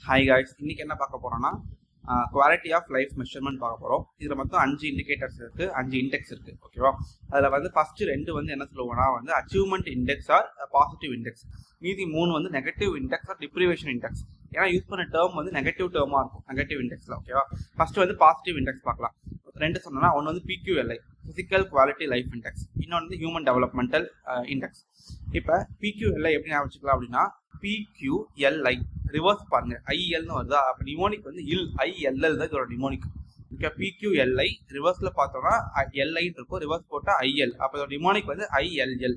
Hi guys, இன்னைக்கு என்ன பார்க்க போறோம்னா குவாலிட்டி ஆஃப் லைஃப் மெஷர்மெண்ட் பார்க்க போகிறோம். இதில் மொத்தம் 5 இண்டிகேட்டர்ஸ் இருக்குது, 5 இண்டெக்ஸ் இருக்குது. ஓகேவா? அதில் வந்து ஃபர்ஸ்ட் 2 வந்து என்ன சொல்லுவோம்னா வந்து achievement index or positive index. மீதி 3 வந்து negative index or deprivation index. ஏன்னா யூஸ் பண்ண டேர்ம் வந்து நெகட்டிவ் டேர்மாக இருக்கும் நெகட்டிவ் இண்டெக்ஸில். ஓகேவா? ஃபர்ஸ்ட் வந்து பாசிட்டிவ் இண்டெக்ஸ் பார்க்கலாம். 2 சொன்னோன்னா ஒன்று வந்து PQLI, physical quality life index. இன்னொன்று வந்து ஹியூமன் டெவலப்மெண்டல் இண்டெக்ஸ். இப்போ PQLI எப்படி ஞாபகம் வச்சுக்கலாம் அப்படின்னா PQLI ரிவர்ஸ் பாருங்க, ILன்னு வருதா? அப்போ நிமோனிக் வந்து ILL தான் இதோட நிமோனிக். ஓகே, PQLI ரிவர்ஸ்ல பார்த்தோம்னா LI இருக்கும், ரிவர்ஸ் போட்டா IL. அப்போ இதோட நிமோனிக் வந்து ILL.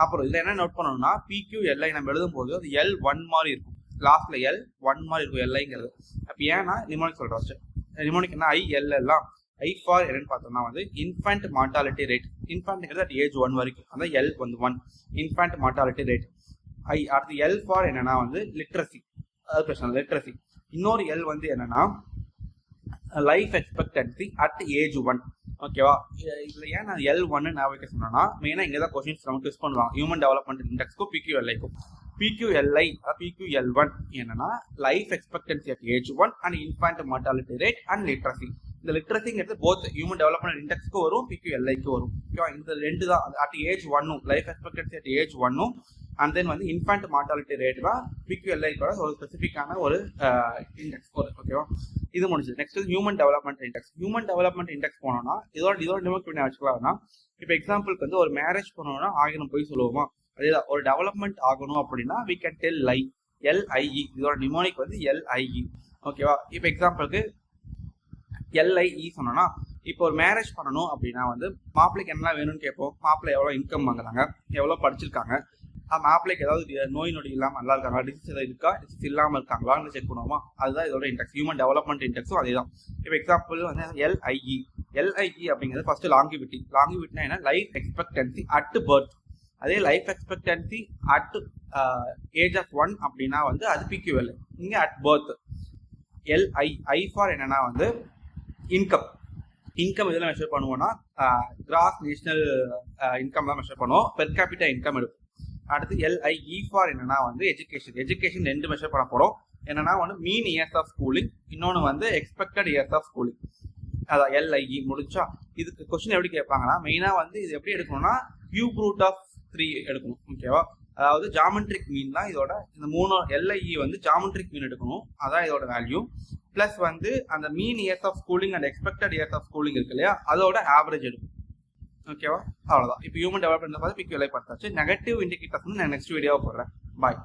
அப்புறம் இதில் என்ன நோட் பண்ணணும்னா PQLI நம்ம எழுதும் போது அது L1 மாதிரி இருக்கும், லாஸ்ட்ல L1 மாதிரி இருக்கும் LIங்கிறது. அப்போ ஏன்னா நிமோனிக் சொல்றோம். நிமோனிக் என்ன ILL. I ஃபார் என்னன்னு பார்த்தோம்னா வந்து இன்ஃபேண்ட் மார்டாலிட்டி ரேட். இன்ஃபேண்ட்ங்கிறது அட் ஏஜ் 1 வரைக்கும், அதான் L வந்து 1 இன்ஃபேண்ட் மார்டாலிட்டி ரேட். அடுத்து L ஃபார் என்னன்னா வந்து லிட்ரஸி, அது பிரச்சனை லிட்ரஸி. இன்னொரு L வந்து என்னன்னா லைஃப் எக்ஸ்பெக்டன்சி அட் ஏஜ் 1. ஓகேவா? இதில் ஏன் நான் L1 ஞாபகம் சொன்னேன்னா மெயினாக இங்கே தான் கொஸ்டின்ஸ் நம்ம டெஸ்ட் பண்ணுவாங்க, ஹியூமன் டெவலப்மெண்ட் இண்டெக்ஸ்க்கும் PQLIக்கும். PQLI என்னன்னா life expectancy at age 1 and infant mortality rate and literacy. இந்த லிட்ரஸிங்கிறது போத் ஹியூமன் டெவலப்மெண்ட் இண்டெக்ஸ்க்கு வரும், PQLIக்கு வரும். ஓகேவா? இந்த 2 தான் at age 1, life expectancy at age 1, and then வந்து இன்ஃபேண்ட் மார்டாலிட்டி ரேட் தான் PQLIக்கோட ஒரு ஸ்பெசிஃபிக்கான ஒரு இண்டெக்ஸ். ஓகேவா? இது முடிஞ்சது. Next human development index. Human development index போனோம்னா இதோட நிமோனிக் பண்ணி வச்சுக்கலாம்னா, இப்போ எக்ஸாம்பிளுக்கு வந்து ஒரு மேரேஜ் பண்ணோம்னா 1000 போய் சொல்லுவோமா, அதேதான் ஒரு டெவலப்மெண்ட் ஆகணும் அப்படின்னா we can tell LIE. இதோட நிமோனிக் வந்து LIE. ஓகேவா? இப்போ எக்ஸாம்பிளுக்கு LIE சொன்னோம்னா, இப்போ ஒரு மேரேஜ் பண்ணணும் அப்படின்னா வந்து மாப்பிள்ளைக்கு என்ன வேணும்னு கேட்போம். மாப்பிள்ளை எவ்வளோ இன்கம் வாங்குறாங்க, எவ்வளோ படிச்சிருக்காங்க, மாப்பிள்ளைக்கு ஏதாவது நோய் நொடி இல்லாமல் நல்லா இருக்காங்க, டிசீஸ் ஏதாவது இருக்கா, டிசீஸ் இல்லாமல் இருக்காங்களான்னு செக் பண்ணுவோமா, அதுதான் இதோட இண்டெக்ஸ். ஹியூமன் டெவலப்மெண்ட் இண்டெக்ஸும் அதே தான். இப்போ எக்ஸாம்பிள் வந்து LIE அப்படிங்கிறது ஃபர்ஸ்ட் லாங்கிவிட்டி. லாங்கிவிட்டினா என்ன? Life expectancy at birth. அதே life expectancy at age of 1 அப்படின்னா வந்து அது PQLI. இங்கே அட் பர்த். I ஃபார் என்னன்னா வந்து இன்கம். இன்கம் இதெல்லாம் மெஷர் பண்ணுவோம்னா கிராஸ் நேஷனல் இன்கம் தான் மெஷர் பண்ணுவோம், பெர் கேபிட்டா இன்கம் எடுக்கும். அடுத்து LIE ஃபார் என்னன்னா வந்து எஜுகேஷன். எஜுகேஷன் 2 மெஷர் பண்ண போறோம். என்னன்னா வந்து மீன் இயர்ஸ் ஆஃப் ஸ்கூலிங், இன்னொன்று வந்து எக்ஸ்பெக்டட் இயர்ஸ் ஆஃப் ஸ்கூலிங். அதான் LIE முடிச்சா. இதுக்கு கொஸ்டின் எப்படி கேட்பாங்கன்னா மெயினா வந்து இது எப்படி எடுக்கணும்னா கியூப் ரூட் ஆஃப் 3 எடுக்கணும். ஓகேவா? அதாவது ஜாமெட்ரிக் மீன் தான் இதோட. இந்த 3 LIE வந்து ஜாமெட்ரிக் மீன் எடுக்கணும், அதான் இதோட வேல்யூ. பிளஸ் வந்து அந்த mean years of schooling and expected years of schooling இருக்கு இல்லையா, அதோட ஆவரேஜ் எடுக்கும். ஓகேவா? அவ்வளோதான். இப்போ ஹியூமன் டெவலப்மெண்ட் பார்த்து PQLI பார்த்தாச்சு. நெகட்டிவ் இண்டிகேட்டர்ஸ் வந்து நான் நெக்ஸ்ட் வீடியோவை போடுறேன். பாய்.